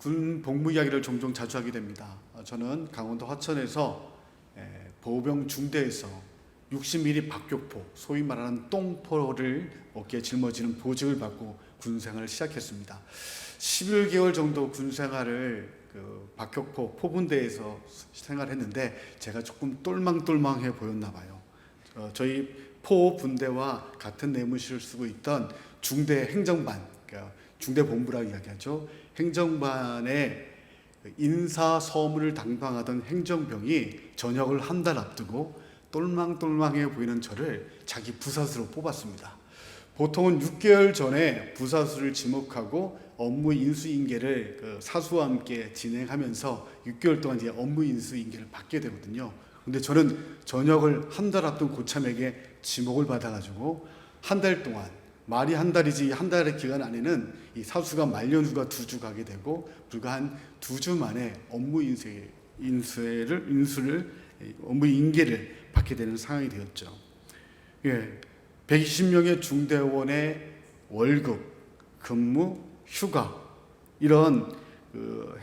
군 복무 이야기를 종종 자주 하게 됩니다. 저는 강원도 화천에서 보병 중대에서 60mm 박격포, 소위 말하는 똥포를 어깨에 짊어지는 보직을 받고 군 생활을 시작했습니다. 11개월 정도 군 생활을 박격포 포분대에서 생활했는데 제가 조금 똘망똘망해 보였나 봐요. 저희 포 분대와 같은 내무실을 쓰고 있던 중대 행정반, 그러니까 중대 본부라고 이야기하죠. 행정반의 인사 서무를 담당하던 행정병이 전역을 한 달 앞두고 똘망똘망해 보이는 저를 자기 부사수로 뽑았습니다. 보통은 6개월 전에 부사수를 지목하고 업무 인수인계를 사수와 함께 진행하면서 6개월 동안 이제 업무 인수인계를 받게 되거든요. 근데 저는 전역을 한 달 앞둔 고참에게 지목을 받아가지고 한 달 동안, 말이 한 달이지 한 달의 기간 안에는 이 사수가 말년휴가 2주 가게 되고 불과 한 2주 만에 업무 업무 인계를 받게 되는 상황이 되었죠. 120명의 중대원의 월급, 근무, 휴가 이런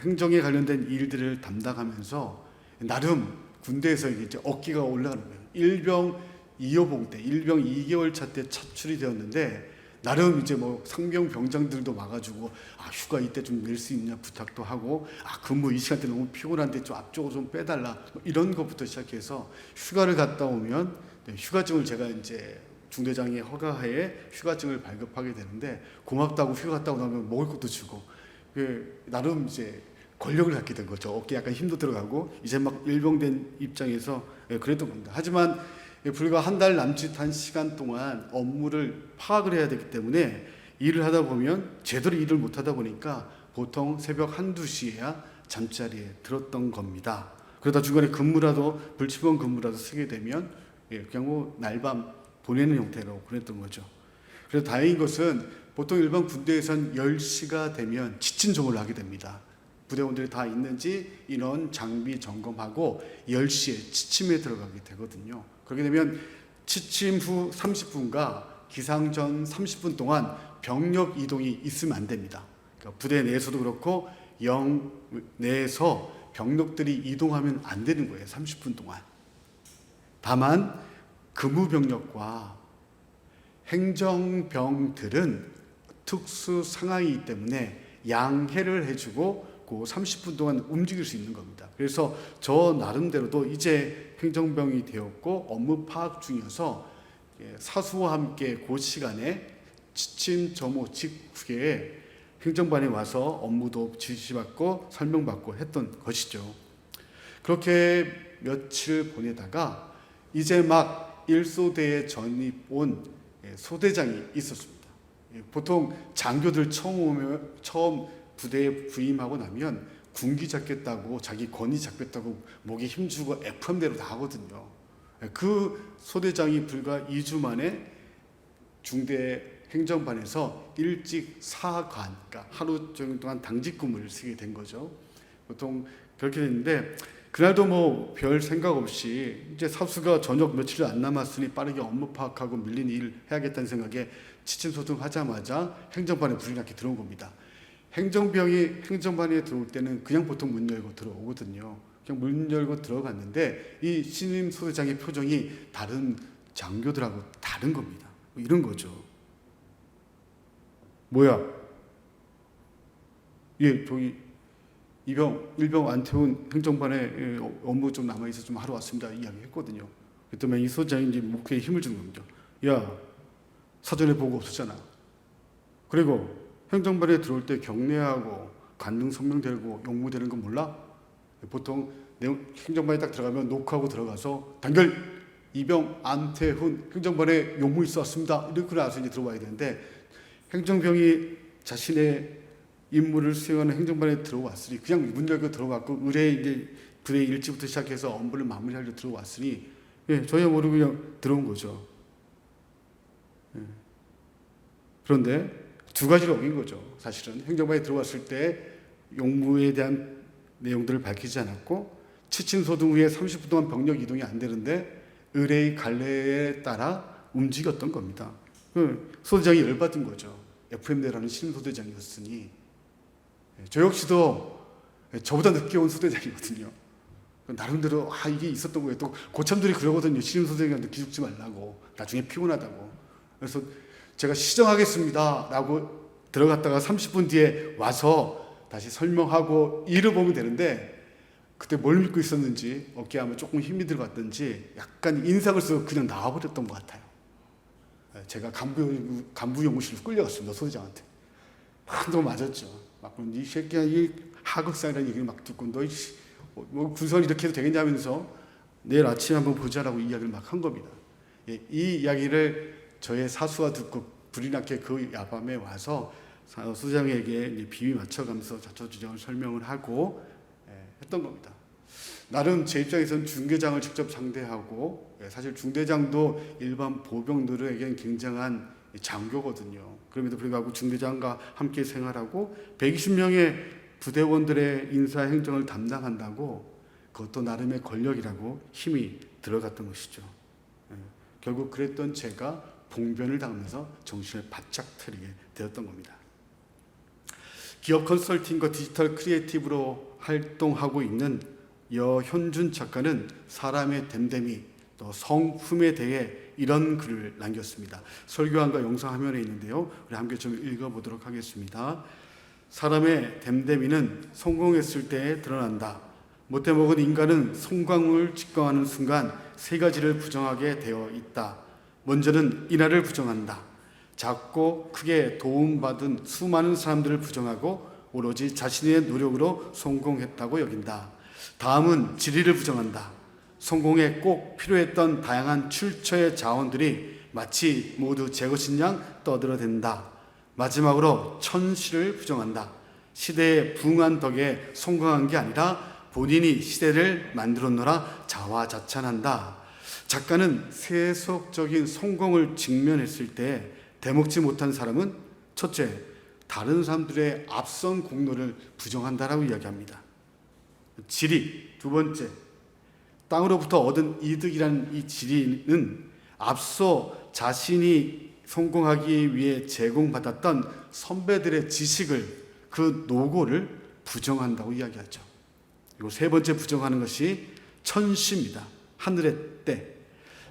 행정에 관련된 일들을 담당하면서 나름 군대에서 이제 어깨가 올라가는 거예요. 일병 2호봉 때, 일병 2개월 차 때 차출이 되었는데 나름 이제 뭐 상병 병장들도 와가지고 휴가 이때 좀 낼 수 있냐 부탁도 하고 근무 이 시간 때 너무 피곤한데 좀 앞쪽으로 좀 빼달라 뭐 이런 것부터 시작해서 휴가를 갔다 오면 휴가증을 제가 이제 중대장의 허가하에 휴가증을 발급하게 되는데 고맙다고 휴가 갔다 오면 먹을 것도 주고 나름 이제 권력을 갖게 된 거죠. 어깨에 약간 힘도 들어가고 이제 막 일병된 입장에서 그랬던 겁니다. 하지만 불과 한 달 남짓한 시간 동안 업무를 파악을 해야 되기 때문에 일을 하다 보면 제대로 일을 못 하다 보니까 보통 새벽 1~2시에야 잠자리에 들었던 겁니다. 그러다 중간에 근무라도 불침번 근무라도 쓰게 되면 그냥 뭐 날밤 보내는 형태로 보냈던 거죠. 그래서 다행인 것은 보통 일반 군대에선 10시가 되면 지침 점호를 하게 됩니다. 부대원들이 다 있는지 인원 장비 점검하고 10시에 지침에 들어가게 되거든요. 그렇게 되면 지침 후 30분과 기상 전 30분 동안 병력 이동이 있으면 안 됩니다. 그러니까 부대 내에서도 그렇고 영 내에서 병력들이 이동하면 안 되는 거예요. 30분 동안. 다만 근무 병력과 행정병들은 특수 상황이기 때문에 양해를 해주고 그 30분 동안 움직일 수 있는 겁니다. 그래서 저 나름대로도 이제 행정병이 되었고 업무 파악 중이어서 사수와 함께 그 시간에 지침 점호 직후에 행정반에 와서 업무도 지시받고 설명받고 했던 것이죠. 그렇게 며칠 보내다가 이제 막 1소대에 전입 온 소대장이 있었습니다. 보통 장교들 처음 부대에 부임하고 나면 군기 잡겠다고 자기 권위 잡겠다고 목에 힘주고 FM대로 다 하거든요. 그 소대장이 불과 2주 만에 중대 행정반에서 일찍 사관, 그러니까 하루 정도 동안 당직 근무를 쓰게 된 거죠. 보통 그렇게 됐는데 그날도 뭐 별 생각 없이 이제 사수가 저녁 며칠 안 남았으니 빠르게 업무 파악하고 밀린 일 해야겠다는 생각에 지침 소등하자마자 행정반에 불이 나게 들어온 겁니다. 행정병이 행정반에 들어올 때는 그냥 보통 문 열고 들어오거든요. 그냥 문 열고 들어갔는데 이 신임 소대장의 표정이 다른 장교들하고 다른 겁니다. 이런 거죠. 뭐야? 저기 일병 안태훈 행정반에 업무 좀 남아있어 좀 하러 왔습니다. 이야기했거든요. 그랬더니 이 소장이 이제 목에 힘을 주는 겁니다. 야, 사전에 보고 없었잖아. 그리고 행정반에 들어올 때 경례하고 관등 성명 들고 용무되는 건 몰라? 보통 행정반에 딱 들어가면 녹화하고 들어가서 단결 이병 안태훈 행정반에 용무 있어 왔습니다. 이렇게 나서 이제 들어와야 되는데 행정병이 자신의 임무를 수행하는 행정반에 들어왔으니 그냥 문 열고 들어갔고 의뢰 이제 부대 일지부터 시작해서 업무를 마무리하려 들어왔으니 저야 모르고 그냥 들어온 거죠. 그런데 두 가지를 어긴 거죠. 사실은 행정반에 들어왔을 때 용무에 대한 내용들을 밝히지 않았고 지침 소등 후에 30분 동안 병력 이동이 안 되는데 의뢰의 관례에 따라 움직였던 겁니다. 소대장이 열받은 거죠. FM대라는 신소대장이었으니 저 역시도 저보다 늦게 온 소대장이거든요. 나름대로 이게 있었던 거예요. 또 고참들이 그러거든요. 신임 소대장한테 기죽지 말라고. 나중에 피곤하다고. 그래서 제가 시정하겠습니다 라고 들어갔다가 30분 뒤에 와서 다시 설명하고 일을 보면 되는데, 그때 뭘 믿고 있었는지 어깨에 아마 조금 힘이 들어갔든지 약간 인상을 쓰고 그냥 나와버렸던 것 같아요. 제가 간부 연구실로 끌려갔습니다. 소대장한테. 한동 맞았죠. 막 이 새끼야, 이 하극상이라는 얘기를 막 듣고 너 뭐 군설 이렇게 해도 되겠냐면서 내일 아침에 한번 보자라고 이야기를 막 한 겁니다. 이 이야기를 저의 사수가 듣고 불이 났게 그 야밤에 와서 소장에게 비위 맞춰가면서 자초지정을 설명을 하고 했던 겁니다. 나름 제 입장에서는 중대장을 직접 상대하고, 사실 중대장도 일반 보병들에겐 굉장한 장교거든요. 그럼에도 불구하고 중대장과 함께 생활하고 120명의 부대원들의 인사 행정을 담당한다고, 그것도 나름의 권력이라고 힘이 들어갔던 것이죠. 결국 그랬던 제가 봉변을 당하면서 정신을 바짝 차리게 되었던 겁니다. 기업 컨설팅과 디지털 크리에이티브로 활동하고 있는 여현준 작가는 사람의 됨됨이 또 성품에 대해 이런 글을 남겼습니다. 설교안과 영상 화면에 있는데요. 우리 함께 좀 읽어보도록 하겠습니다. 사람의 됨됨이는 성공했을 때 드러난다. 못해먹은 인간은 성공을 직감하는 순간 세 가지를 부정하게 되어 있다. 먼저는 인하를 부정한다. 작고 크게 도움받은 수많은 사람들을 부정하고 오로지 자신의 노력으로 성공했다고 여긴다. 다음은 지리를 부정한다. 성공에 꼭 필요했던 다양한 출처의 자원들이 마치 모두 제 것인 양 떠들어댄다. 마지막으로 천시를 부정한다. 시대에 부응한 덕에 성공한 게 아니라 본인이 시대를 만들었노라 자화자찬한다. 작가는 세속적인 성공을 직면했을 때 대먹지 못한 사람은 첫째, 다른 사람들의 앞선 공로를 부정한다라고 이야기합니다. 지리, 두 번째, 땅으로부터 얻은 이득이라는 이 지리는 앞서 자신이 성공하기 위해 제공받았던 선배들의 지식을, 그 노고를 부정한다고 이야기하죠. 그리고 세 번째 부정하는 것이 천시입니다. 하늘의 때,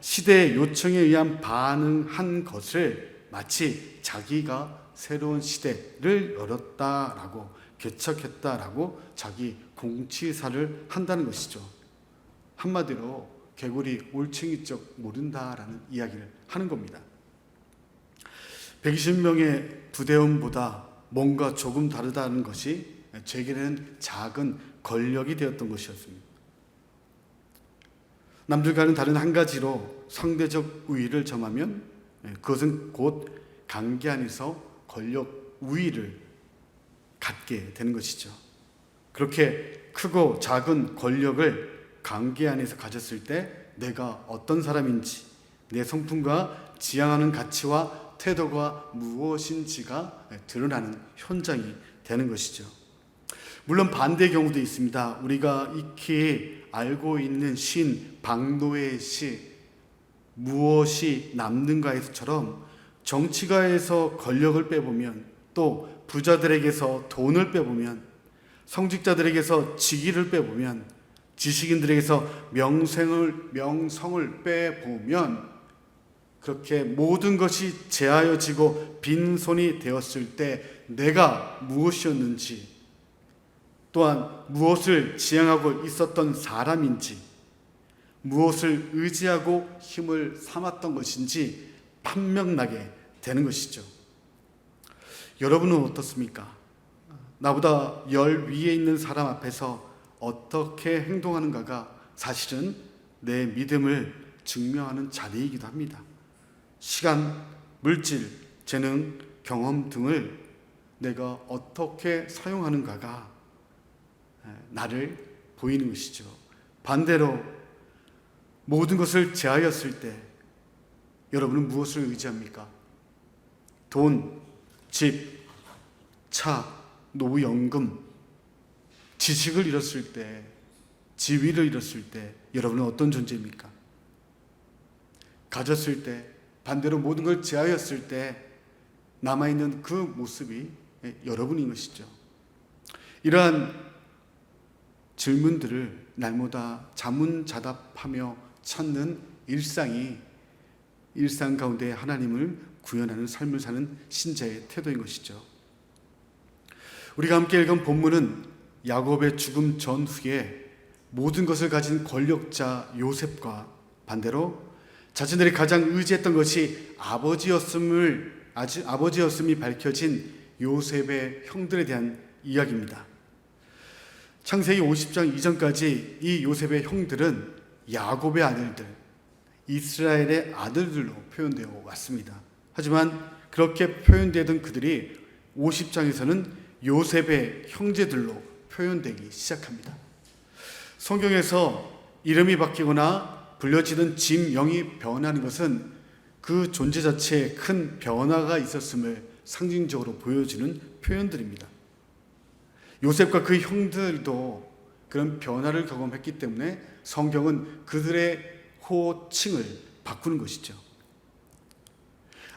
시대의 요청에 의한 반응한 것을 마치 자기가 새로운 시대를 열었다라고, 개척했다라고 자기 공치사를 한다는 것이죠. 한마디로 개구리 올챙이적 모른다라는 이야기를 하는 겁니다. 120명의 부대원보다 뭔가 조금 다르다는 것이 제게는 작은 권력이 되었던 것이었습니다. 남들과는 다른 한 가지로 상대적 우위를 점하면 그것은 곧 관계 안에서 권력 우위를 갖게 되는 것이죠. 그렇게 크고 작은 권력을 관계 안에서 가졌을 때 내가 어떤 사람인지, 내 성품과 지향하는 가치와 태도가 무엇인지가 드러나는 현장이 되는 것이죠. 물론 반대의 경우도 있습니다. 우리가 익히 알고 있는 시인 박노해의 시 무엇이 남는가에서처럼 정치가에서 권력을 빼보면, 또 부자들에게서 돈을 빼보면, 성직자들에게서 직위를 빼보면, 지식인들에게서 명성을 빼보면, 그렇게 모든 것이 제하여지고 빈손이 되었을 때 내가 무엇이었는지, 또한 무엇을 지향하고 있었던 사람인지, 무엇을 의지하고 힘을 삼았던 것인지 판명나게 되는 것이죠. 여러분은 어떻습니까? 나보다 열 위에 있는 사람 앞에서 어떻게 행동하는가가 사실은 내 믿음을 증명하는 자리이기도 합니다. 시간, 물질, 재능, 경험 등을 내가 어떻게 사용하는가가 나를 보이는 것이죠. 반대로 모든 것을 제하였을 때 여러분은 무엇을 의지합니까? 돈, 집, 차, 노후연금, 지식을 잃었을 때, 지위를 잃었을 때 여러분은 어떤 존재입니까? 가졌을 때, 반대로 모든 걸 제하였을 때 남아있는 그 모습이 여러분인 것이죠. 이러한 질문들을 날마다 자문자답하며 찾는 일상 가운데 하나님을 구현하는 삶을 사는 신자의 태도인 것이죠. 우리가 함께 읽은 본문은 야곱의 죽음 전후에 모든 것을 가진 권력자 요셉과 반대로 자신들이 가장 의지했던 것이 아버지였음이 밝혀진 요셉의 형들에 대한 이야기입니다. 창세기 50장 이전까지 이 요셉의 형들은 야곱의 아들들, 이스라엘의 아들들로 표현되어 왔습니다. 하지만 그렇게 표현되던 그들이 50장에서는 요셉의 형제들로 표현되기 시작합니다. 성경에서 이름이 바뀌거나 불려지던 지명이 변하는 것은 그 존재 자체에 큰 변화가 있었음을 상징적으로 보여주는 표현들입니다. 요셉과 그 형들도 그런 변화를 경험했기 때문에 성경은 그들의 호칭을 바꾸는 것이죠.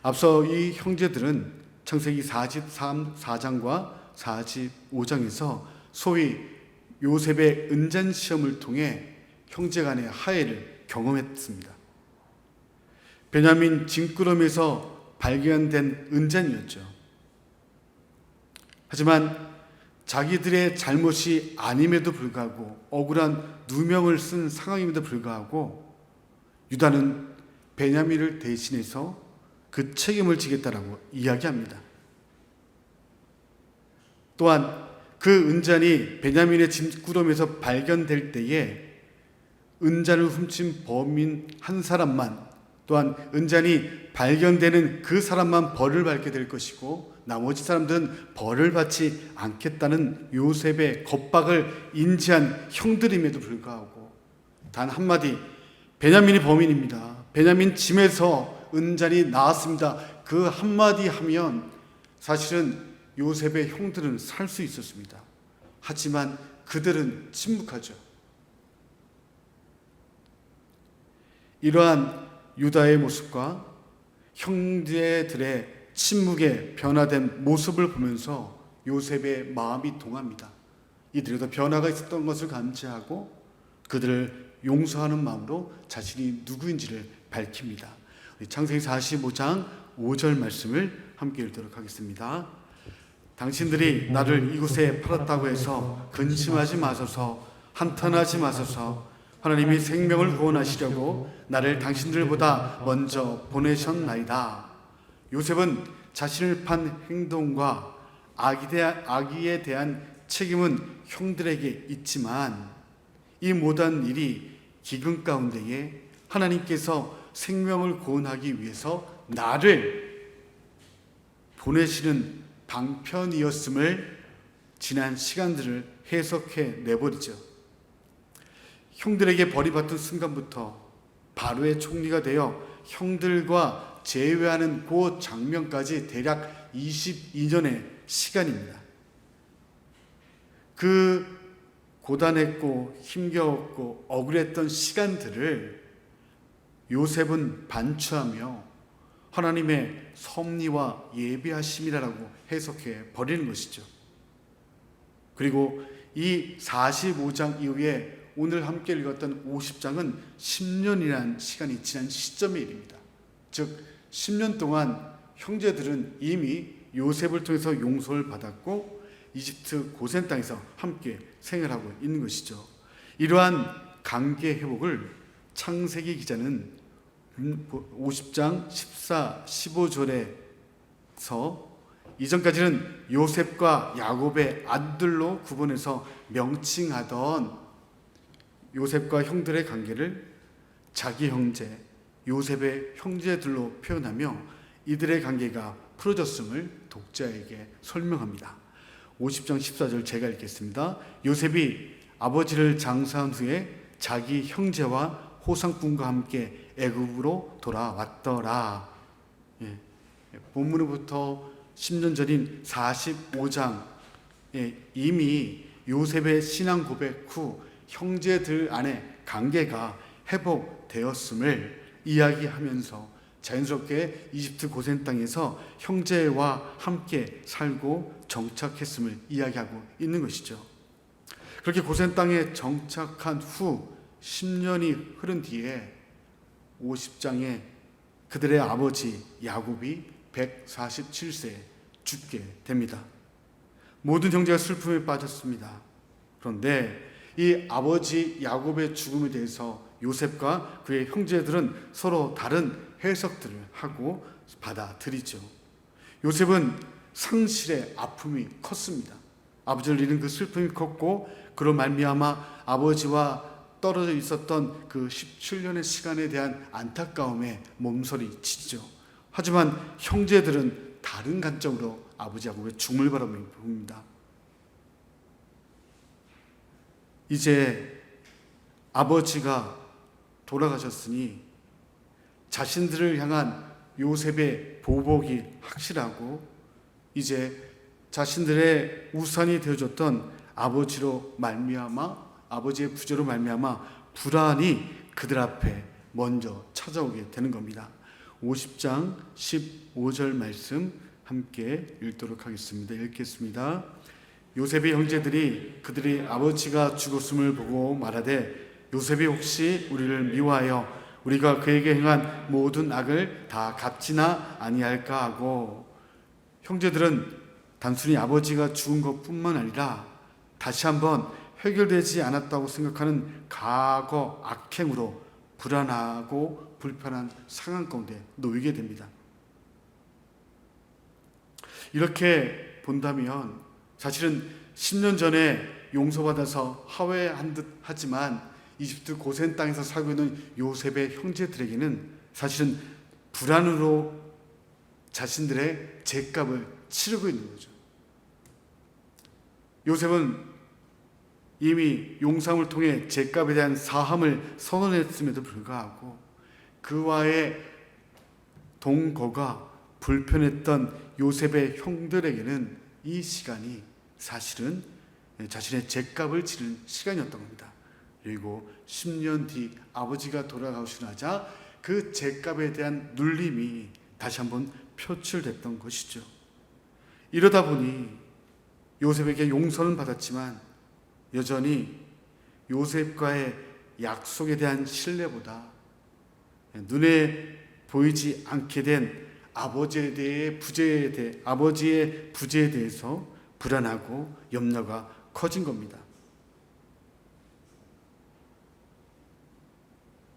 앞서 이 형제들은 창세기 44장과 45장에서 소위 요셉의 은잔 시험을 통해 형제 간의 화해를 경험했습니다. 베냐민 짐꾸러미에서 발견된 은잔이었죠. 하지만 자기들의 잘못이 아님에도 불구하고 억울한 누명을 쓴 상황임에도 불구하고 유다는 베냐민을 대신해서 그 책임을 지겠다라고 이야기합니다. 또한 그 은잔이 베냐민의 짐꾸러미에서 발견될 때에 은잔을 훔친 범인 한 사람만, 또한 은잔이 발견되는 그 사람만 벌을 받게 될 것이고 나머지 사람들은 벌을 받지 않겠다는 요셉의 겁박을 인지한 형들임에도 불구하고 단 한마디, 베냐민이 범인입니다, 베냐민 짐에서 은잔이 나왔습니다, 그 한마디 하면 사실은 요셉의 형들은 살 수 있었습니다. 하지만 그들은 침묵하죠. 이러한 유다의 모습과 형제들의 침묵에 변화된 모습을 보면서 요셉의 마음이 동합니다. 이들에도 변화가 있었던 것을 감지하고 그들을 용서하는 마음으로 자신이 누구인지를 밝힙니다. 창세기 45장 5절 말씀을 함께 읽도록 하겠습니다. 당신들이 나를 이곳에 팔았다고 해서 근심하지 마소서, 한탄하지 마소서. 하나님이 생명을 구원하시려고 나를 당신들보다 먼저 보내셨나이다. 요셉은 자신을 판 행동과 악의에 대한 책임은 형들에게 있지만 이 모든 일이 기근 가운데에 하나님께서 생명을 구원하기 위해서 나를 보내시는 방편이었음을 지난 시간들을 해석해 내버리죠. 형들에게 벌이받던 순간부터 바로의 총리가 되어 형들과 제외하는 그 장면까지 대략 22년의 시간입니다. 그 고단했고 힘겨웠고 억울했던 시간들을 요셉은 반추하며 하나님의 섭리와 예비하심이라고 해석해 버리는 것이죠. 그리고 이 45장 이후에 오늘 함께 읽었던 50장은 10년이라는 시간이 지난 시점의 일입니다. 즉 10년 동안 형제들은 이미 요셉을 통해서 용서를 받았고 이집트 고센 땅에서 함께 생활하고 있는 것이죠. 이러한 관계 회복을 창세기 기자는 50장 14, 15절에서 이전까지는 요셉과 야곱의 아들로 구분해서 명칭하던 요셉과 형들의 관계를 자기 형제, 요셉의 형제들로 표현하며 이들의 관계가 풀어졌음을 독자에게 설명합니다. 50장 14절 제가 읽겠습니다. 요셉이 아버지를 장사한 후에 자기 형제와 호상꾼과 함께 애굽으로 돌아왔더라. 본문으로부터 10년 전인 45장에 이미 요셉의 신앙 고백 후 형제들 안의 관계가 회복되었음을 이야기하면서 자연스럽게 이집트 고센 땅에서 형제와 함께 살고 정착했음을 이야기하고 있는 것이죠. 그렇게 고센 땅에 정착한 후 10년이 흐른 뒤에 50장에 그들의 아버지 야곱이 147세에 죽게 됩니다. 모든 형제가 슬픔에 빠졌습니다. 그런데 이 아버지 야곱의 죽음에 대해서 요셉과 그의 형제들은 서로 다른 해석들을 하고 받아들이죠. 요셉은 상실의 아픔이 컸습니다. 아버지를 잃은 그 슬픔이 컸고, 그로 말미암아 아버지와 떨어져 있었던 그 17년의 시간에 대한 안타까움에 몸서리치죠. 하지만 형제들은 다른 관점으로 아버지 야곱의 죽음을 바라봅니다. 이제 아버지가 돌아가셨으니 자신들을 향한 요셉의 보복이 확실하고, 이제 자신들의 우산이 되어줬던 아버지로 말미암아, 아버지의 부재로 말미암아 불안이 그들 앞에 먼저 찾아오게 되는 겁니다. 50장 15절 말씀 함께 읽도록 하겠습니다. 읽겠습니다. 요셉의 형제들이 그들의 아버지가 죽었음을 보고 말하되, 요셉이 혹시 우리를 미워하여 우리가 그에게 행한 모든 악을 다 갚지나 아니할까 하고, 형제들은 단순히 아버지가 죽은 것뿐만 아니라 다시 한번 해결되지 않았다고 생각하는 과거 악행으로 불안하고 불편한 상황 가운데 놓이게 됩니다. 이렇게 본다면 사실은 10년 전에 용서받아서 화해한 듯 하지만 이집트 고센 땅에서 살고 있는 요셉의 형제들에게는 사실은 불안으로 자신들의 죄값을 치르고 있는 거죠. 요셉은 이미 용sam을 통해 죄값에 대한 사함을 선언했음에도 불구하고 그와의 동거가 불편했던 요셉의 형들에게는 이 시간이 사실은 자신의 죄값을 치르는 시간이었던 겁니다. 그리고 10년 뒤 아버지가 돌아가시나자 그 죄값에 대한 눌림이 다시 한번 표출됐던 것이죠. 이러다 보니 요셉에게 용서는 받았지만 여전히 요셉과의 약속에 대한 신뢰보다 눈에 보이지 않게 된 아버지의 부재에 대해서 불안하고 염려가 커진 겁니다.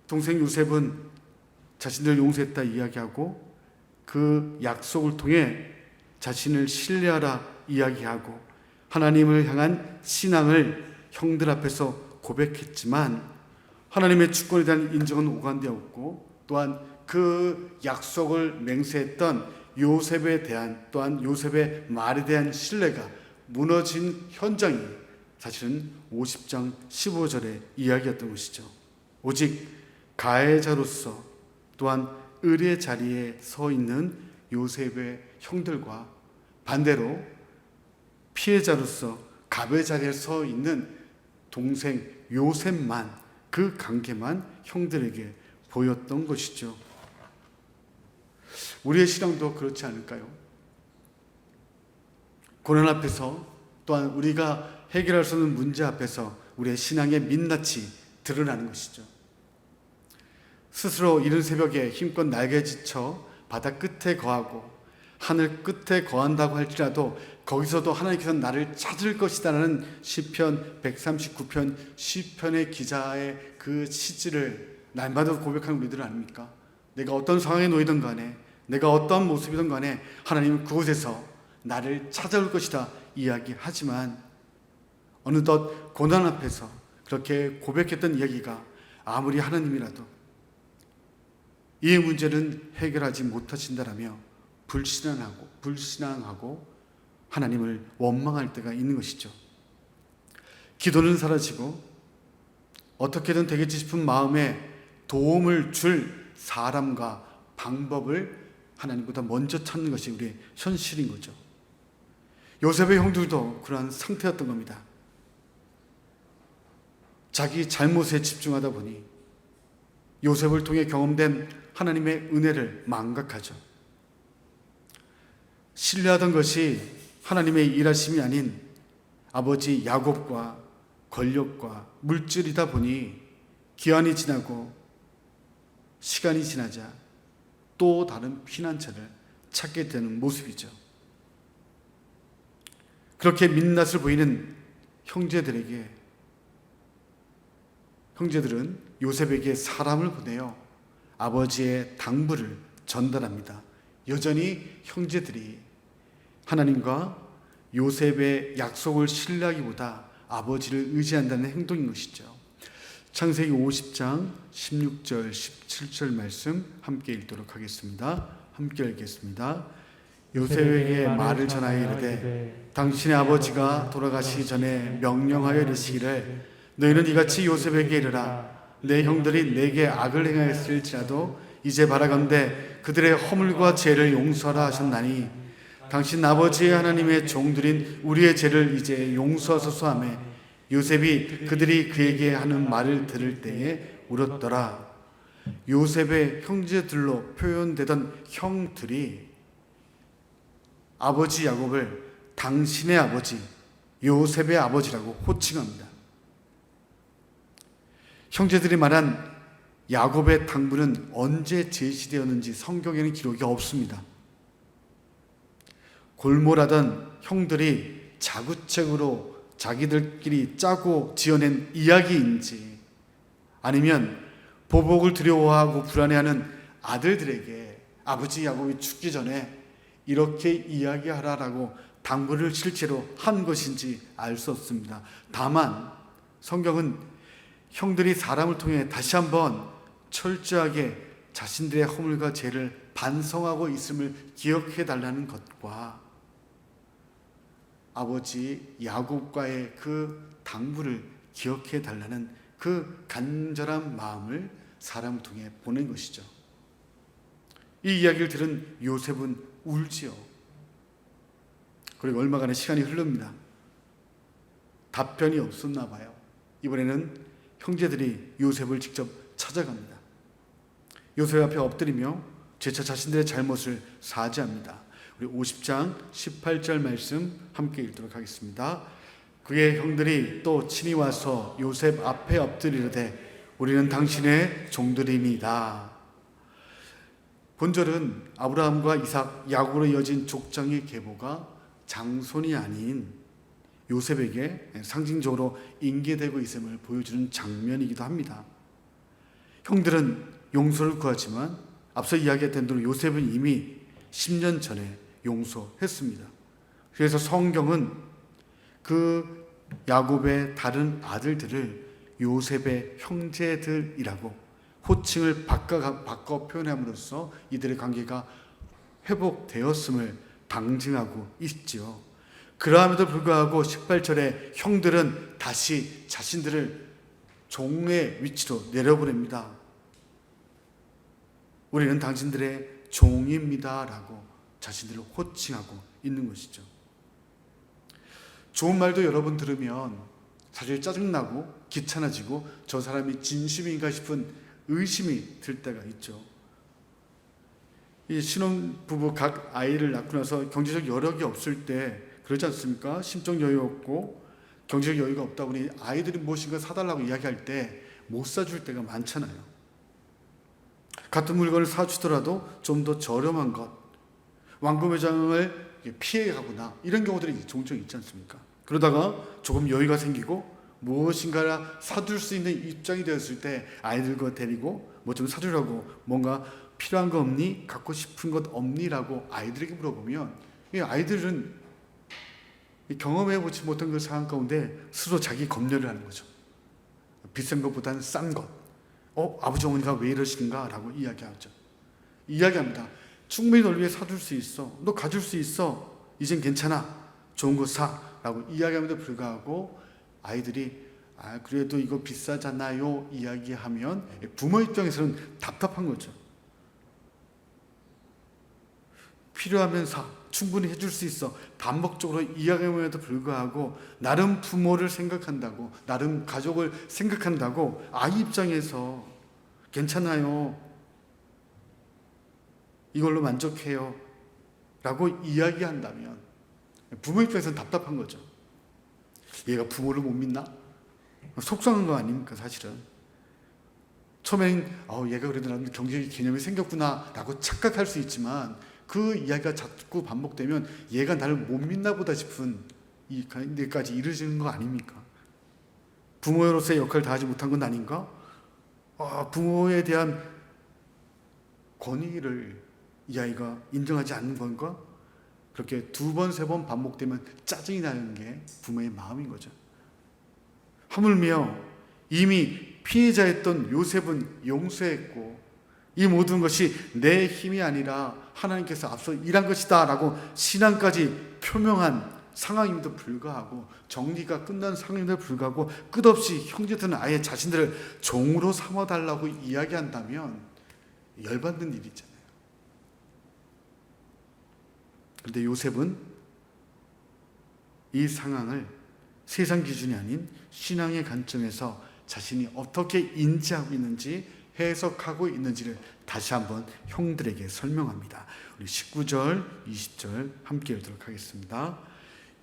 동생 요셉은 자신을 용서했다 이야기하고 그 약속을 통해 자신을 신뢰하라 이야기하고 하나님을 향한 신앙을 형들 앞에서 고백했지만 하나님의 주권에 대한 인정은 오간되었고, 또한 그 약속을 맹세했던 요셉에 대한, 또한 요셉의 말에 대한 신뢰가 무너진 현장이 사실은 50장 15절의 이야기였던 것이죠. 오직 가해자로서 또한 을의 자리에 서 있는 요셉의 형들과 반대로 피해자로서 갑의 자리에 서 있는 동생 요셉만, 그 관계만 형들에게 보였던 것이죠. 우리의 신앙도 그렇지 않을까요? 고난 앞에서, 또한 우리가 해결할 수 없는 문제 앞에서 우리의 신앙의 민낯이 드러나는 것이죠. 스스로 이른 새벽에 힘껏 날개짓쳐 바다 끝에 거하고 하늘 끝에 거한다고 할지라도 거기서도 하나님께서 나를 찾을 것이다라는 시편 139편 시편의 기자의 그 시지를 날마다 고백하는 우리들 아닙니까? 내가 어떤 상황에 놓이든 간에, 내가 어떤 모습이든 간에 하나님은 그곳에서 나를 찾아올 것이다 이야기하지만, 어느덧 고난 앞에서 그렇게 고백했던 이야기가 아무리 하나님이라도 이 문제는 해결하지 못하신다라며 불신앙하고 하나님을 원망할 때가 있는 것이죠. 기도는 사라지고 어떻게든 되겠지 싶은 마음에 도움을 줄 사람과 방법을 하나님보다 먼저 찾는 것이 우리의 현실인 거죠. 요셉의 형들도 그러한 상태였던 겁니다. 자기 잘못에 집중하다 보니 요셉을 통해 경험된 하나님의 은혜를 망각하죠. 신뢰하던 것이 하나님의 일하심이 아닌 아버지 야곱과 권력과 물질이다 보니 기한이 지나고 시간이 지나자 또 다른 피난처를 찾게 되는 모습이죠. 그렇게 민낯을 보이는 형제들은 요셉에게 사람을 보내어 아버지의 당부를 전달합니다. 여전히 형제들이 하나님과 요셉의 약속을 신뢰하기보다 아버지를 의지한다는 행동인 것이죠. 창세기 50장 16절 17절 말씀 함께 읽도록 하겠습니다. 함께 읽겠습니다. 요셉에게 말을 전하여 이르되 당신의 아버지가 돌아가시기 전에 명령하여 이르시기를 너희는 이같이 요셉에게 이르라. 내 형들이 내게 악을 행하였을지라도 이제 바라건대 그들의 허물과 죄를 용서하라 하셨나니 당신 아버지의 하나님의 종들인 우리의 죄를 이제 용서하소서 하매 요셉이 그들이 그에게 하는 말을 들을 때에 울었더라. 요셉의 형제들로 표현되던 형들이 아버지 야곱을 당신의 아버지 요셉의 아버지라고 호칭합니다. 형제들이 말한 야곱의 당부는 언제 제시되었는지 성경에는 기록이 없습니다. 골몰하던 형들이 자구책으로 자기들끼리 짜고 지어낸 이야기인지 아니면 보복을 두려워하고 불안해하는 아들들에게 아버지 야곱이 죽기 전에 이렇게 이야기하라라고 당부를 실제로 한 것인지 알 수 없습니다. 다만 성경은 형들이 사람을 통해 다시 한번 철저하게 자신들의 허물과 죄를 반성하고 있음을 기억해 달라는 것과 아버지 야곱과의 그 당부를 기억해 달라는 그 간절한 마음을 사람을 통해 보낸 것이죠. 이 이야기를 들은 요셉은 울지요. 그리고 얼마간의 시간이 흐릅니다. 답변이 없었나 봐요. 이번에는 형제들이 요셉을 직접 찾아갑니다. 요셉 앞에 엎드리며 재차 자신들의 잘못을 사죄합니다. 우리 50장 18절 말씀 함께 읽도록 하겠습니다. 그의 형들이 또 친히 와서 요셉 앞에 엎드리르되 우리는 당신의 종들입니다. 본절은 아브라함과 이삭, 야곱으로 이어진 족장의 계보가 장손이 아닌 요셉에게 상징적으로 인계되고 있음을 보여주는 장면이기도 합니다. 형들은 용서를 구하지만 앞서 이야기했던 대로 요셉은 이미 10년 전에 용서했습니다. 그래서 성경은 그 야곱의 다른 아들들을 요셉의 형제들이라고 호칭을 바꿔 표현함으로써 이들의 관계가 회복되었음을 방증하고 있지요. 그러함에도 불구하고 18절에 형들은 다시 자신들을 종의 위치로 내려보냅니다. 우리는 당신들의 종입니다 라고 자신들을 호칭하고 있는 것이죠. 좋은 말도 여러 번 들으면 사실 짜증나고 귀찮아지고 저 사람이 진심인가 싶은 의심이 들 때가 있죠. 이 신혼부부 각 아이를 낳고 나서 경제적 여력이 없을 때 그렇지 않습니까? 심적 여유 없고 경제적 여유가 없다 보니 아이들이 무엇인가 사달라고 이야기할 때 못 사줄 때가 많잖아요. 같은 물건을 사주더라도 좀 더 저렴한 것, 왕구 매장을 피해가거나 이런 경우들이 종종 있지 않습니까? 그러다가 조금 여유가 생기고 무엇인가 사줄 수 있는 입장이 되었을 때 아이들과 데리고 뭐 좀 사주라고 뭔가 필요한 거 없니? 갖고 싶은 것 없니? 라고 아이들에게 물어보면 이 아이들은 경험해보지 못한 그 상황 가운데 스스로 자기 검열을 하는 거죠. 비싼 것보다는 싼 것. 아버지 어머니가 왜 이러신가? 라고 이야기합니다. 충분히 널 위해 사줄 수 있어. 너 가질 수 있어. 이젠 괜찮아. 좋은 거 사. 라고 이야기함에도 불구하고 아이들이 그래도 이거 비싸잖아요. 이야기하면 부모 입장에서는 답답한 거죠. 필요하면 사. 충분히 해줄 수 있어. 반복적으로 이야기함에도 불구하고 나름 부모를 생각한다고, 나름 가족을 생각한다고 아이 입장에서 괜찮아요. 이걸로 만족해요. 라고 이야기한다면 부모 입장에서는 답답한 거죠. 얘가 부모를 못 믿나? 속상한 거 아닙니까, 사실은? 처음엔 얘가 그래도 나름 경제적 개념이 생겼구나 라고 착각할 수 있지만, 그 이야기가 자꾸 반복되면 얘가 나를 못 믿나 보다 싶은 이 데까지 이르지는 거 아닙니까? 부모로서의 역할을 다하지 못한 건 아닌가? 부모에 대한 권위를 이 아이가 인정하지 않는 건가? 그렇게 두 번, 세 번 반복되면 짜증이 나는 게 부모의 마음인 거죠. 하물며 이미 피해자였던 요셉은 용서했고, 이 모든 것이 내 힘이 아니라 하나님께서 앞서 일한 것이다 라고 신앙까지 표명한 상황임에도 불구하고, 정리가 끝난 상황임에도 불구하고 끝없이 형제들은 아예 자신들을 종으로 삼아달라고 이야기한다면 열받는 일이잖아요. 그런데 요셉은 이 상황을 세상 기준이 아닌 신앙의 관점에서 자신이 어떻게 인지하고 있는지, 해석하고 있는지를 다시 한번 형들에게 설명합니다. 우리 19절, 20절 함께 읽도록 하겠습니다.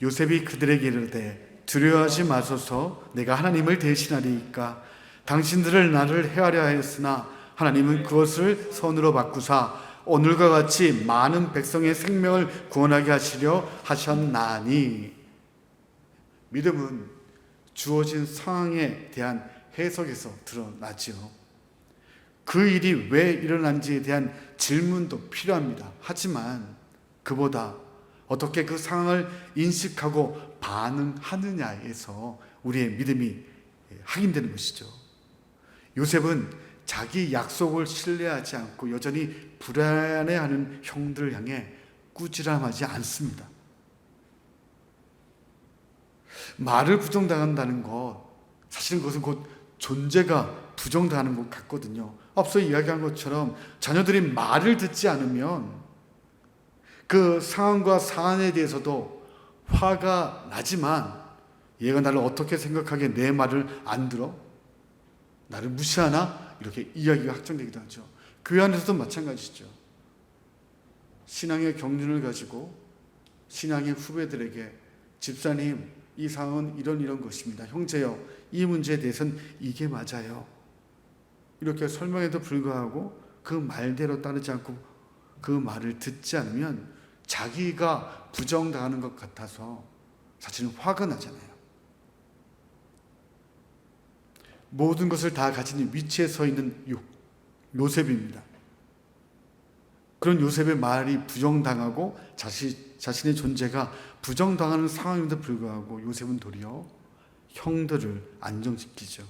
요셉이 그들에게 이르되 두려워하지 마소서, 내가 하나님을 대신하리이까. 당신들을 나를 해하려 하였으나 하나님은 그것을 선으로 바꾸사 오늘과 같이 많은 백성의 생명을 구원하게 하시려 하셨나니. 믿음은 주어진 상황에 대한 해석에서 드러나죠. 그 일이 왜 일어난지에 대한 질문도 필요합니다. 하지만 그보다 어떻게 그 상황을 인식하고 반응하느냐에서 우리의 믿음이 확인되는 것이죠. 요셉은 자기 약속을 신뢰하지 않고 여전히 불안해하는 형들을 향해 꾸지람하지 않습니다. 말을 부정당한다는 것, 사실은 그것은 곧 존재가 부정당하는 것 같거든요. 앞서 이야기한 것처럼 자녀들이 말을 듣지 않으면 그 상황과 사안에 대해서도 화가 나지만, 얘가 나를 어떻게 생각하기에 내 말을 안 들어? 나를 무시하나? 이렇게 이야기가 확정되기도 하죠. 교회 안에서도 마찬가지죠. 신앙의 경륜을 가지고 신앙의 후배들에게 집사님, 이 상황은 이런 것입니다. 형제요, 이 문제에 대해서는 이게 맞아요. 이렇게 설명해도 불구하고 그 말대로 따르지 않고 그 말을 듣지 않으면 자기가 부정당하는 것 같아서 사실은 화가 나잖아요. 모든 것을 다 가진 위치에 서 있는 요셉입니다. 그런 요셉의 말이 부정당하고 자신의 존재가 부정당하는 상황임에도 불구하고 요셉은 도리어 형들을 안정시키죠.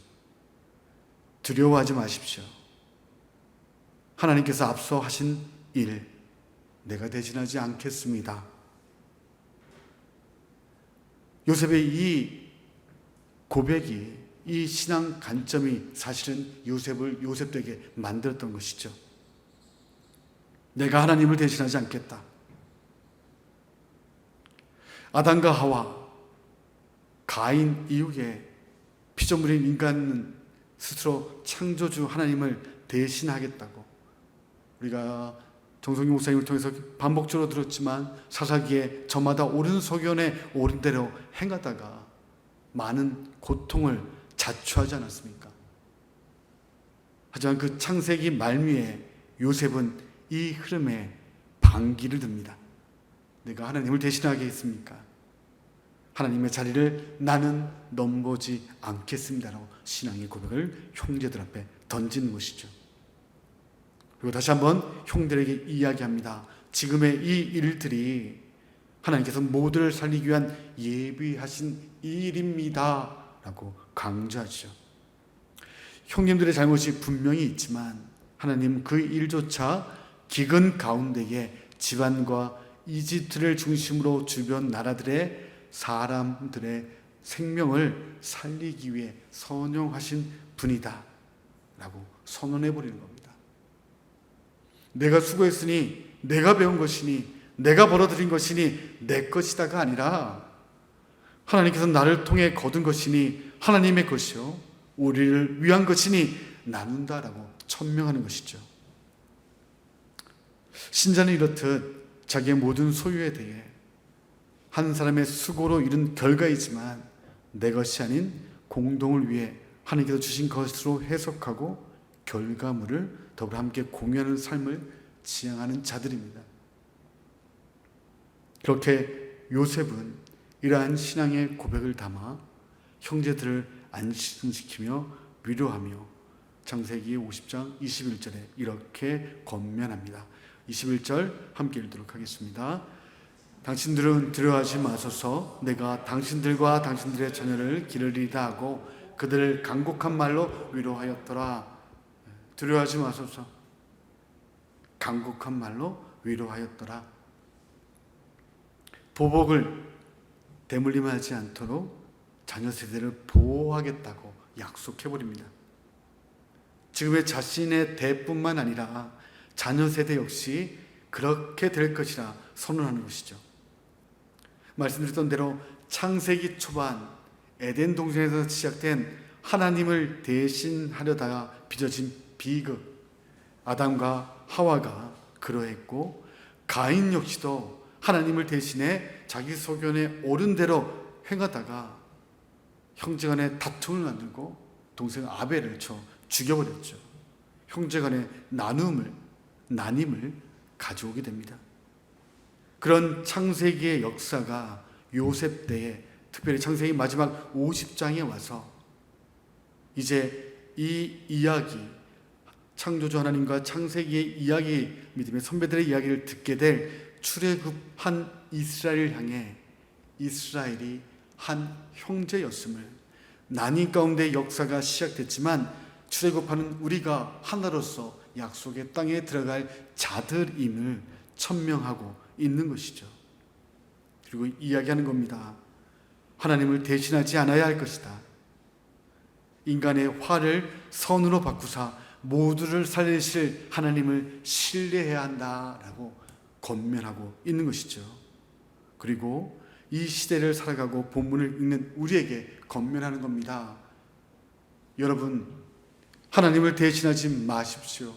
두려워하지 마십시오. 하나님께서 앞서 하신 일 내가 대신하지 않겠습니다. 요셉의 이 고백이, 이 신앙 관점이 사실은 요셉을 요셉되게 만들었던 것이죠. 내가 하나님을 대신하지 않겠다. 아담과 하와, 가인 이후에 피조물인 인간은 스스로 창조주 하나님을 대신하겠다고, 우리가 정성규 목사님을 통해서 반복적으로 들었지만 사사기에 저마다 옳은 소견에 옳은 대로 행하다가 많은 고통을 자초하지 않았습니까? 하지만 그 창세기 말미에 요셉은 이 흐름에 반기를 듭니다. 내가 하나님을 대신하겠습니까? 하나님의 자리를 나는 넘보지 않겠습니다라고 신앙의 고백을 형제들 앞에 던지는 것이죠. 그리고 다시 한번 형들에게 이야기합니다. 지금의 이 일들이 하나님께서 모두를 살리기 위한 예비하신 일입니다 라고 강조하죠. 형님들의 잘못이 분명히 있지만 하나님 그 일조차 기근 가운데에 집안과 이집트를 중심으로 주변 나라들의 사람들의 생명을 살리기 위해 선용하신 분이다 라고 선언해버리는 겁니다. 내가 수고했으니, 내가 배운 것이니, 내가 벌어들인 것이니 내 것이다가 아니라 하나님께서 나를 통해 거둔 것이니 하나님의 것이요 우리를 위한 것이니 나눈다라고 천명하는 것이죠. 신자는 이렇듯 자기의 모든 소유에 대해 한 사람의 수고로 이룬 결과이지만 내 것이 아닌 공동을 위해 하나님께서 주신 것으로 해석하고 결과물을 더불어 함께 공유하는 삶을 지향하는 자들입니다. 그렇게 요셉은 이러한 신앙의 고백을 담아 형제들을 안심시키며 위로하며 창세기 50장 21절에 이렇게 권면합니다. 21절 함께 읽도록 하겠습니다. 당신들은 두려워하지 마소서. 내가 당신들과 당신들의 자녀를 기르리다 하고 그들을 간곡한 말로 위로하였더라. 두려워하지 마소서. 간곡한 말로 위로하였더라. 보복을 대물림하지 않도록 자녀 세대를 보호하겠다고 약속해버립니다. 지금의 자신의 대뿐만 아니라 자녀 세대 역시 그렇게 될 것이라 선언하는 것이죠. 말씀드렸던 대로 창세기 초반 에덴 동산에서 시작된 하나님을 대신하려다가 빚어진 비극, 아담과 하와가 그러했고 가인 역시도 하나님을 대신해 자기 소견에 옳은 대로 행하다가 형제간에 다툼을 만들고 동생 아벨을 쳐 죽여버렸죠. 형제간의 나눔을 가져오게 됩니다. 그런 창세기의 역사가 요셉 때에 특별히 창세기 마지막 50장에 와서 이제 이 이야기, 창조주 하나님과 창세기의 이야기, 믿음의 선배들의 이야기를 듣게 될 출애굽한 이스라엘을 향해 이스라엘이 한 형제였음을, 난임 가운데 역사가 시작됐지만 출애굽하는 우리가 하나로서 약속의 땅에 들어갈 자들임을 천명하고 있는 것이죠. 그리고 이야기하는 겁니다. 하나님을 대신하지 않아야 할 것이다. 인간의 화를 선으로 바꾸사 모두를 살리실 하나님을 신뢰해야 한다라고 권면하고 있는 것이죠. 그리고 이 시대를 살아가고 본문을 읽는 우리에게 권면하는 겁니다. 여러분, 하나님을 대신하지 마십시오.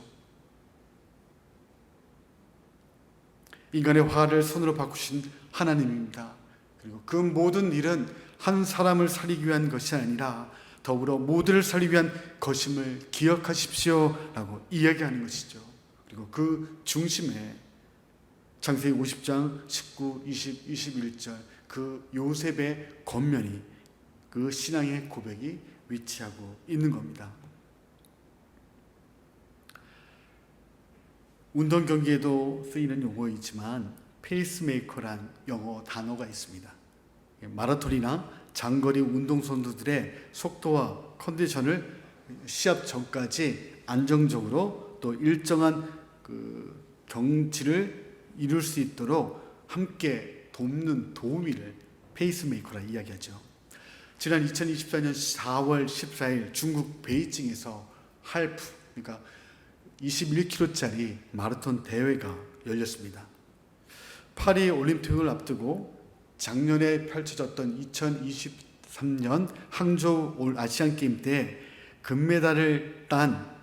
인간의 화를 선으로 바꾸신 하나님입니다. 그리고 그 모든 일은 한 사람을 살리기 위한 것이 아니라 더불어 모두를 살리기 위한 것임을 기억하십시오 라고 이야기하는 것이죠. 그리고 그 중심에 창세기 50장 19, 20, 21절 그 요셉의 권면이, 그 신앙의 고백이 위치하고 있는 겁니다. 운동 경기에도 쓰이는 용어이지만 페이스메이커란 영어 단어가 있습니다. 마라톤이나 장거리 운동선수들의 속도와 컨디션을 시합 전까지 안정적으로 또 일정한 그 경지를 이룰 수 있도록 함께 돕는 도우미를 페이스메이커라 이야기하죠. 지난 2024년 4월 14일 중국 베이징에서 할프, 그러니까 21km짜리 마라톤 대회가 열렸습니다. 파리 올림픽을 앞두고 작년에 펼쳐졌던 2023년 항저우 아시안게임 때 금메달을 딴,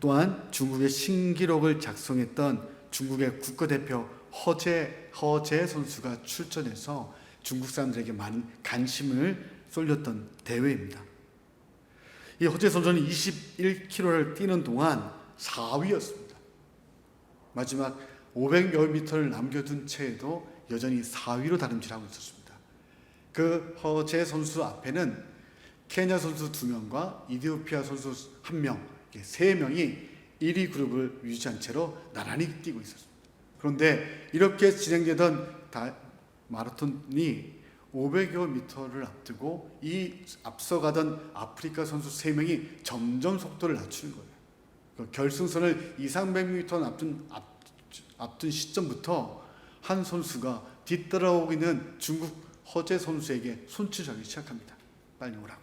또한 중국의 신기록을 작성했던 중국의 국가대표 허재 선수가 출전해서 중국 사람들에게 많은 관심을 쏠렸던 대회입니다. 이 허재 선수는 21km를 뛰는 동안 4위였습니다. 마지막 500여 미터를 남겨둔 채에도 여전히 4위로 다름질하고 있었습니다. 그 허재 선수 앞에는 케냐 선수 2명과 이디오피아 선수 1명, 3명이 1위 그룹을 유지한 채로 나란히 뛰고 있었습니다. 그런데 이렇게 진행되던 마라톤이 500여 미터를 앞두고 이 앞서가던 아프리카 선수 3명이 점점 속도를 낮추는 거예요. 결승선을 200~300m 앞둔 시점부터 한 선수가 뒤따라오고 있는 중국 허재 선수에게 손짓하기 시작합니다. 빨리 오라고.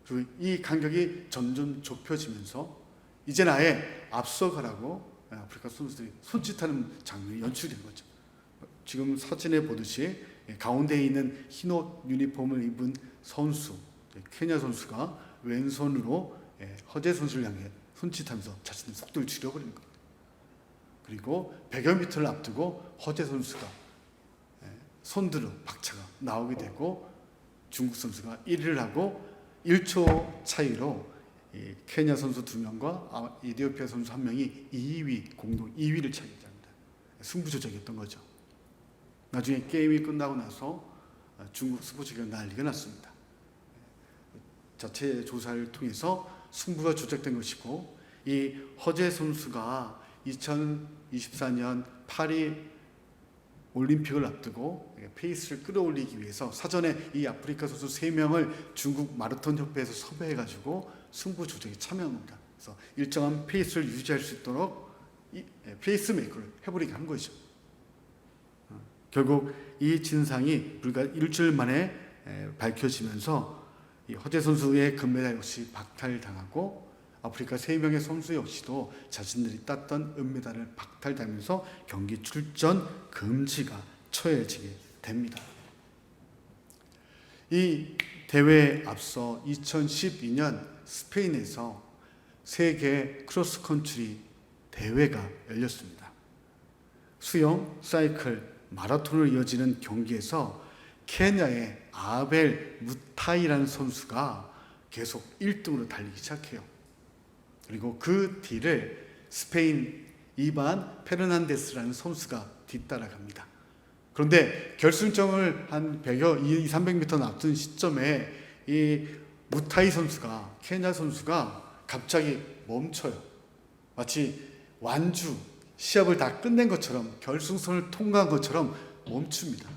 그리고 이 간격이 점점 좁혀지면서 이제 아예 앞서가라고 아프리카 선수들이 손짓하는 장면이 연출된 거죠. 지금 사진에 보듯이 가운데에 있는 흰 옷 유니폼을 입은 선수, 케냐 선수가 왼손으로 허재 선수를 향해 손짓하면서 자신의 속도를 줄여버리는 겁니다. 그리고 100여 미터를 앞두고 허재 선수가 손드르 박차가 나오게 되고 중국 선수가 1위를 하고 1초 차이로 케냐 선수 2명과 에티오피아 선수 1명이 2위 공동 2위를 차지합니다. 승부조작이었던 거죠. 나중에 게임이 끝나고 나서 중국 스포츠계가 난리가 났습니다. 자체 조사를 통해서 승부가 조작된 것이고, 이 허재 선수가 2024년 파리 올림픽을 앞두고 페이스를 끌어올리기 위해서 사전에 이 아프리카 선수 3명을 중국 마라톤 협회에서 섭외해가지고 승부 조작에 참여합니다. 그래서 일정한 페이스를 유지할 수 있도록 페이스 메이커를 해버리게 한 거죠. 결국 이 진상이 불과 일주일 만에 밝혀지면서 이 허재 선수의 금메달 역시 박탈당하고, 아프리카 3명의 선수 역시도 자신들이 땄던 은메달을 박탈당하면서 경기 출전 금지가 처해지게 됩니다. 이 대회에 앞서 2012년 스페인에서 세계 크로스컨트리 대회가 열렸습니다. 수영, 사이클, 마라톤을 이어지는 경기에서 케냐의 아벨 무타이라는 선수가 계속 1등으로 달리기 시작해요. 그리고 그 뒤를 스페인 이반 페르난데스라는 선수가 뒤따라갑니다. 그런데 결승점을 한 100여, 200-300m 앞둔 시점에 이 무타이 선수가, 케냐 선수가 갑자기 멈춰요. 마치 완주, 시합을 다 끝낸 것처럼, 결승선을 통과한 것처럼 멈춥니다.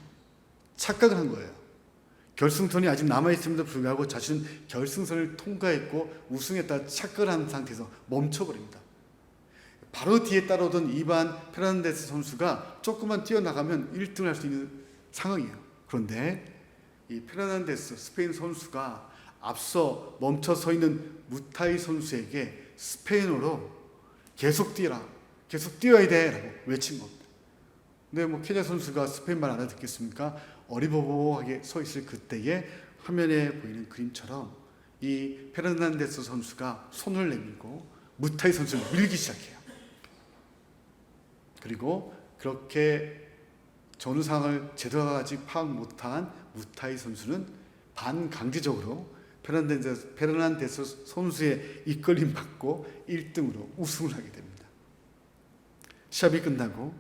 착각을 한 거예요. 결승선이 아직 남아있음에도 불구하고 자신은 결승선을 통과했고 우승했다 착각을 한 상태에서 멈춰버립니다. 바로 뒤에 따라오던 이반 페르난데스 선수가 조금만 뛰어나가면 1등을 할 수 있는 상황이에요. 그런데 이 페르난데스 스페인 선수가 앞서 멈춰 서 있는 무타이 선수에게 스페인어로 계속 뛰어라, 계속 뛰어야 돼 라고 외친 겁니다. 근데 케냐 선수가 스페인말 알아듣겠습니까? 어리버버하게 서 있을 그때에 화면에 보이는 그림처럼 이 페르난데스 선수가 손을 내밀고 무타이 선수를 밀기 시작해요. 그리고 그렇게 전후 상황을 제대로 아직 파악 못한 무타이 선수는 반강제적으로 페르난데스 선수의 이끌림 받고 1등으로 우승을 하게 됩니다. 시합이 끝나고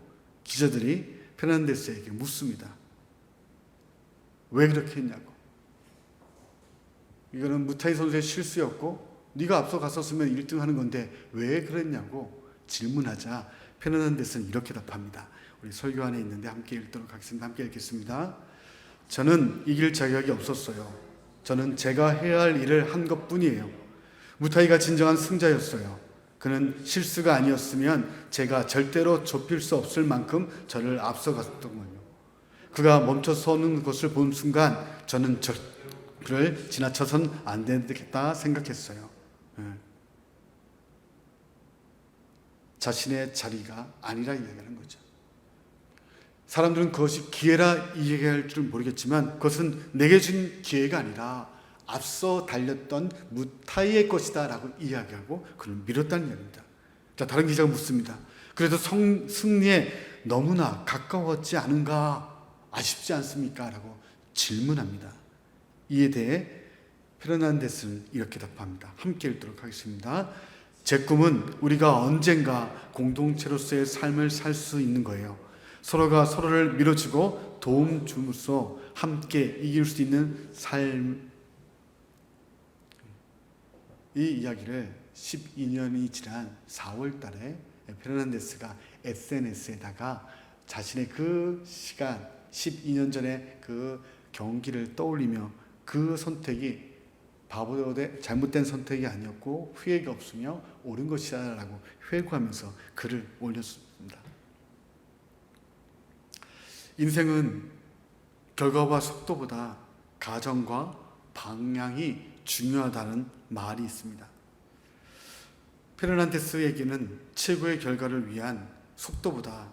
기자들이 페르난데스에게 묻습니다. 왜 그렇게 했냐고. 이거는 무타이 선수의 실수였고 네가 앞서 갔었으면 1등 하는 건데 왜 그랬냐고 질문하자 페르난데스는 이렇게 답합니다. 우리 설교 안에 있는데 함께 읽도록 하겠습니다. 함께 읽겠습니다. 저는 이길 자격이 없었어요. 저는 제가 해야 할 일을 한 것뿐이에요. 무타이가 진정한 승자였어요. 그는 실수가 아니었으면 제가 절대로 좁힐 수 없을 만큼 저를 앞서갔던 거예요. 그가 멈춰 서는 것을 본 순간 저는 그를 지나쳐선 안 되겠다 생각했어요. 자신의 자리가 아니라 이야기하는 거죠. 사람들은 그것이 기회라 이야기할 줄 모르겠지만 그것은 내게 준 기회가 아니라 앞서 달렸던 무타이의 것이다 라고 이야기하고 그를 밀었다는 이야기입니다. 자, 다른 기자가 묻습니다. 그래도 승리에 너무나 가까웠지 않은가, 아쉽지 않습니까? 라고 질문합니다. 이에 대해 페르난데스는 이렇게 답합니다. 함께 읽도록 하겠습니다. 제 꿈은 우리가 언젠가 공동체로서의 삶을 살 수 있는 거예요. 서로가 서로를 밀어주고 도움 줌으로써 함께 이길 수 있는 삶. 이 이야기를 12년이 지난 4월 달에 페르난데스가 SNS에다가 자신의 그 시간 12년 전에 그 경기를 떠올리며 그 선택이 잘못된 선택이 아니었고 후회가 없으며 옳은 것이다 라고 회고하면서 글을 올렸습니다. 인생은 결과와 속도보다 과정과 방향이 중요하다는 말이 있습니다. 페르난데스에게는 최고의 결과를 위한 속도보다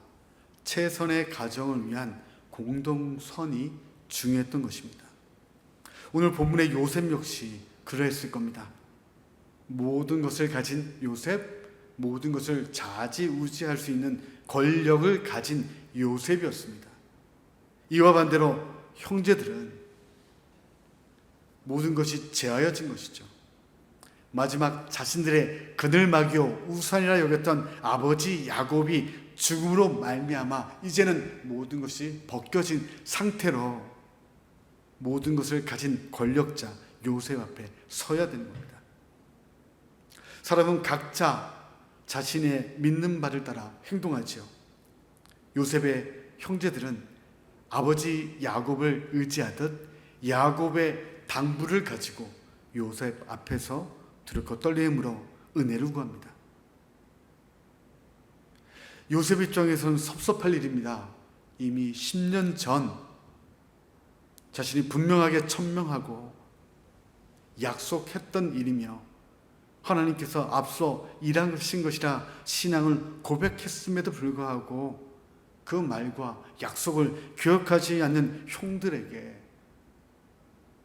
최선의 과정을 위한 공동선이 중요했던 것입니다. 오늘 본문의 요셉 역시 그러했을 겁니다. 모든 것을 가진 요셉, 모든 것을 좌지우지할 수 있는 권력을 가진 요셉이었습니다. 이와 반대로 형제들은 모든 것이 제하여진 것이죠. 마지막 자신들의 그늘막이요 우산이라 여겼던 아버지 야곱이 죽음으로 말미암아 이제는 모든 것이 벗겨진 상태로 모든 것을 가진 권력자 요셉 앞에 서야 되는 겁니다. 사람은 각자 자신의 믿는 바를 따라 행동하지요. 요셉의 형제들은 아버지 야곱을 의지하듯 야곱의 당부를 가지고 요셉 앞에서 두렵고 떨림으로 은혜를 구합니다. 요셉 입장에서는 섭섭할 일입니다. 이미 10년 전 자신이 분명하게 천명하고 약속했던 일이며 하나님께서 앞서 일하신 것이라 신앙을 고백했음에도 불구하고 그 말과 약속을 기억하지 않는 형들에게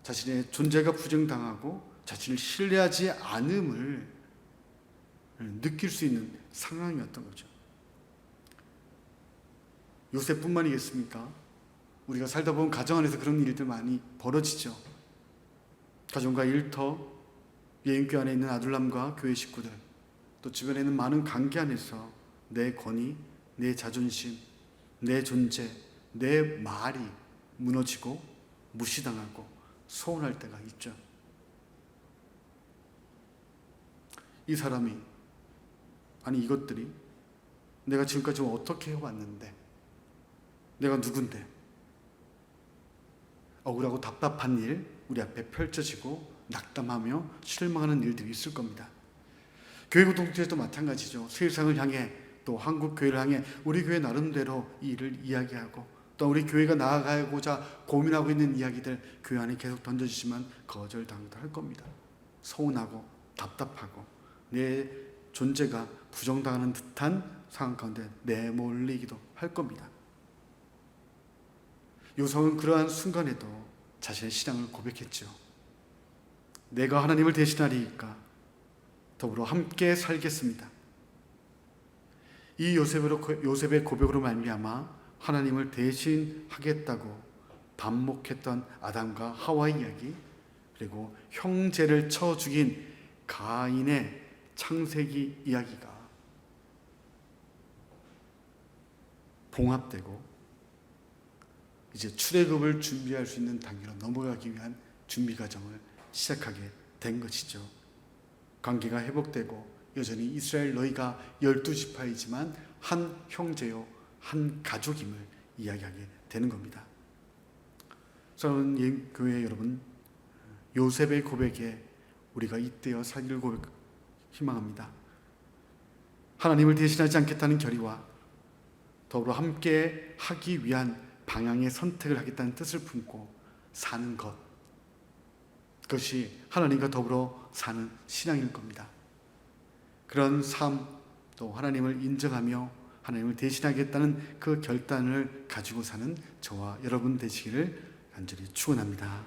자신의 존재가 부정당하고 자신을 신뢰하지 않음을 느낄 수 있는 상황이었던 거죠. 요셉뿐만이겠습니까? 우리가 살다 보면 가정 안에서 그런 일들 많이 벌어지죠. 가정과 일터, 예인교 안에 있는 아둘람과 교회 식구들, 또 주변에 있는 많은 관계 안에서 내 권위, 내 자존심, 내 존재, 내 말이 무너지고 무시당하고 서운할 때가 있죠. 이 사람이, 아니 이것들이 내가 지금까지 어떻게 해왔는데, 내가 누군데, 억울하고 답답한 일 우리 앞에 펼쳐지고 낙담하며 실망하는 일들이 있을 겁니다. 교회 공동체도 마찬가지죠. 세상을 향해 또 한국 교회를 향해 우리 교회 나름대로 이 일을 이야기하고 또 우리 교회가 나아가고자 고민하고 있는 이야기들 교회 안에 계속 던져주시면 거절당도 할 겁니다. 서운하고 답답하고 내 존재가 부정당하는 듯한 상황 가운데 내몰리기도 할 겁니다. 요셉은 그러한 순간에도 자신의 신앙을 고백했죠. 내가 하나님을 대신하리이까 더불어 함께 살겠습니다. 이 요셉의 고백으로 말미암아 하나님을 대신하겠다고 반목했던 아담과 하와의 이야기, 그리고 형제를 쳐 죽인 가인의 창세기 이야기가 봉합되고 이제 출애굽을 준비할 수 있는 단계로 넘어가기 위한 준비 과정을 시작하게 된 것이죠. 관계가 회복되고 여전히 이스라엘 너희가 12지파이지만 한 형제요 한 가족임을 이야기하게 되는 겁니다. 사랑하는 교회 여러분, 요셉의 고백에 우리가 잇대어 살기를 희망합니다. 하나님을 대신하지 않겠다는 결의와 더불어 함께 하기 위한 방향의 선택을 하겠다는 뜻을 품고 사는 것, 그것이 하나님과 더불어 사는 신앙일 겁니다. 그런 삶, 또 하나님을 인정하며 하나님을 대신하겠다는 그 결단을 가지고 사는 저와 여러분 되시기를 간절히 축원합니다.